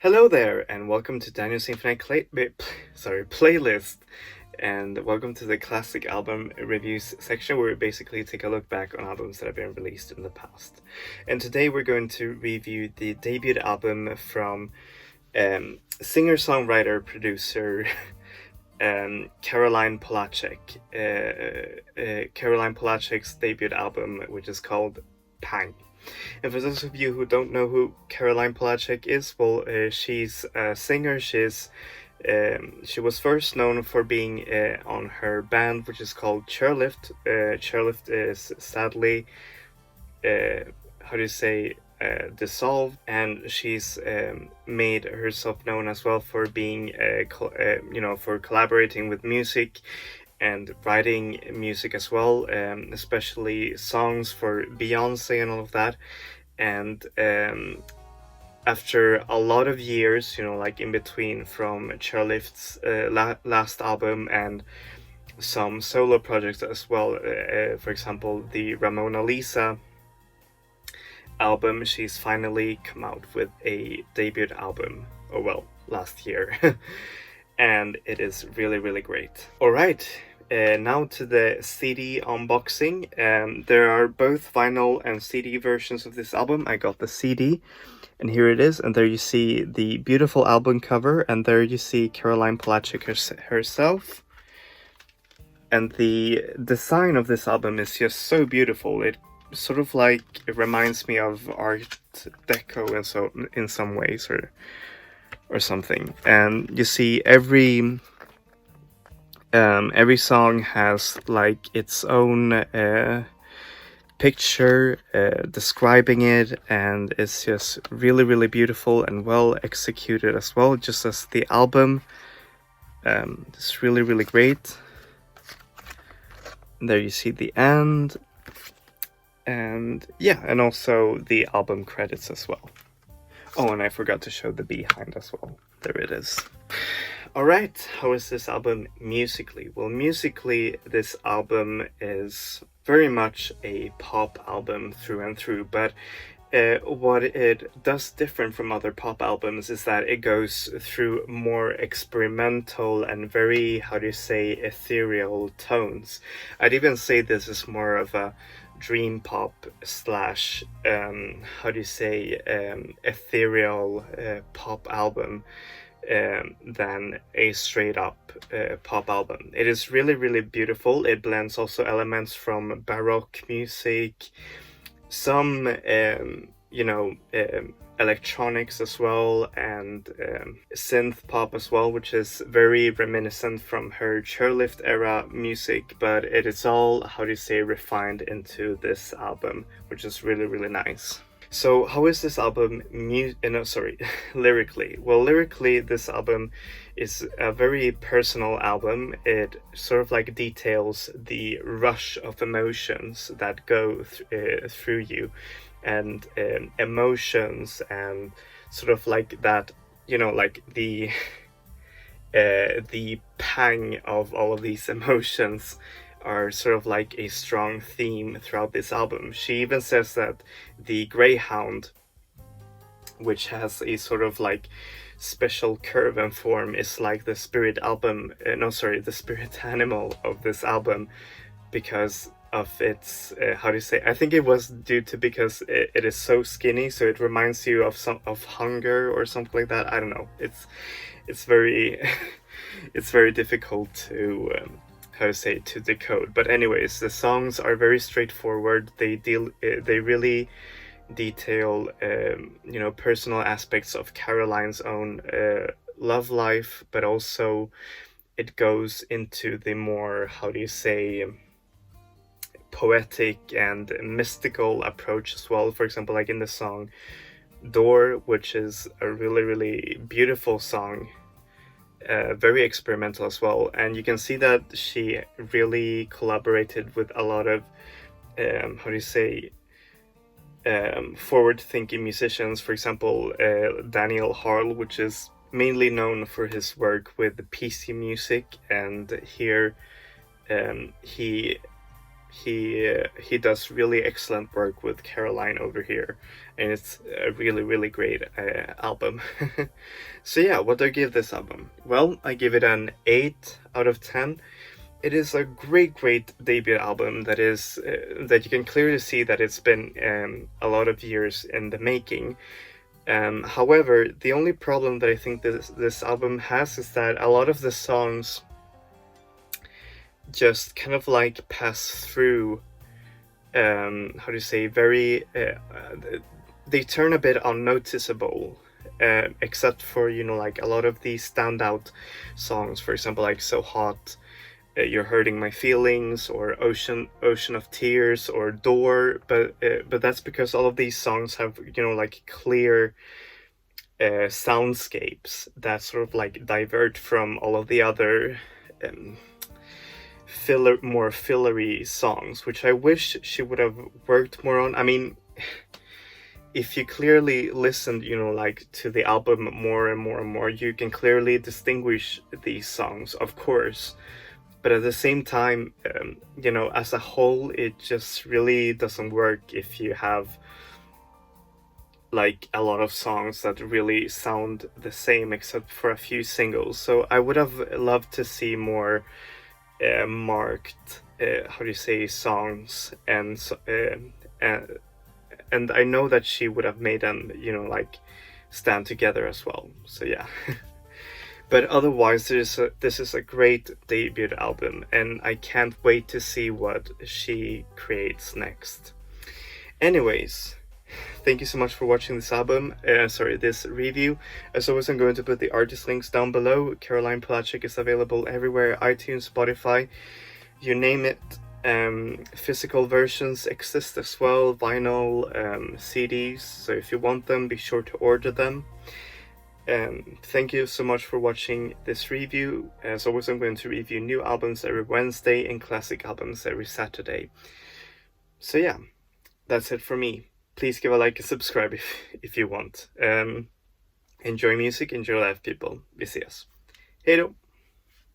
Hello there, and welcome to Daniel's Infinite Playlist, and welcome to the classic album reviews section where we basically take a look back on albums that have been released in the past. And today we're going to review the debut album from singer-songwriter producer Caroline Polachek. Caroline Polachek's debut album, which is called Pang. And for those of you who don't know who Caroline Polachek is, well, she's a singer. She was first known for being on her band, which is called Chairlift. Chairlift is sadly, dissolved, and she's made herself known as well for being, for collaborating with music and writing music as well, especially songs for Beyonce and all of that. And after a lot of years, like in between from Chairlift's last album and some solo projects as well, for example, the Ramona Lisa album, she's finally come out with a debut album, last year. And it is really, really great. Alright, now to the CD unboxing. There are both vinyl and CD versions of this album. I got the CD, and here it is. And there you see the beautiful album cover, and there you see Caroline Polachek herself. And the design of this album is just so beautiful. It sort of like, it reminds me of Art Deco in some ways, or something. And you see every song has like its own picture describing it, and it's just really, really beautiful and well executed as well, just as the album. It's really, really great. And there you see the end, and yeah, and also the album credits as well. Oh, and I forgot to show the behind as well. There it is. Alright, how is this album musically? Well, musically, this album is very much a pop album through and through, but what it does different from other pop albums is that it goes through more experimental and very, ethereal tones. I'd even say this is more of a dream pop slash ethereal pop album than a straight up pop album. It is really, really beautiful. It blends also elements from Baroque music, some electronics as well, and synth pop as well, which is very reminiscent from her Chairlift era music, but it is all, refined into this album, which is really, really nice. So how is this album lyrically? Well, lyrically, this album is a very personal album. It sort of like details the rush of emotions that go through you, and emotions, and sort of like that, like the pang of all of these emotions are sort of like a strong theme throughout this album. She even says that the greyhound, which has a sort of like special curve and form, is like the spirit the spirit animal of this album, because of its I think it was due to because it is so skinny, so it reminds you of hunger or something like that. I don't know. It's very it's very difficult to to decode. But anyways, the songs are very straightforward. They really detail personal aspects of Caroline's own love life, but also it goes into the more poetic and mystical approach as well. For example, like in the song Door, which is a really, really beautiful song, very experimental as well, and you can see that she really collaborated with a lot of forward-thinking musicians. For example, Daniel Harl, which is mainly known for his work with PC music, and here he he does really excellent work with Caroline over here, and it's a really great album. So yeah, what do I give this album? Well, I give it an 8 out of 10. It is a great debut album that is that you can clearly see that it's been a lot of years in the making. However, the only problem that I think this album has is that a lot of the songs just kind of like pass through, how do you say, very they turn a bit unnoticeable, except for, you know, like a lot of these standout songs, for example, like So Hot, You're Hurting My Feelings, or Ocean of Tears, or Door, but that's because all of these songs have, you know, like clear soundscapes that sort of like divert from all of the other more fillery songs, which I wish she would have worked more on. I mean, if you clearly listened, you know, like to the album more and more, you can clearly distinguish these songs, of course. But at the same time, you know, as a whole, it just really doesn't work if you have like a lot of songs that really sound the same except for a few singles. So I would have loved to see more marked, how do you say, songs, and I know that she would have made them, you know, like stand together as well. So yeah. But otherwise, this is a great debut album, and I can't wait to see what she creates next. Anyways, thank you so much for watching this this review. As always, I'm going to put the artist links down below. Caroline Polachek is available everywhere: iTunes, Spotify, you name it. Physical versions exist as well, vinyl, CDs. So if you want them, be sure to order them. Thank you so much for watching this review. As always, I'm going to review new albums every Wednesday and classic albums every Saturday. So yeah, that's it for me. Please give a like and subscribe if you want. Enjoy music, enjoy life, people. Vi ses. Hej då!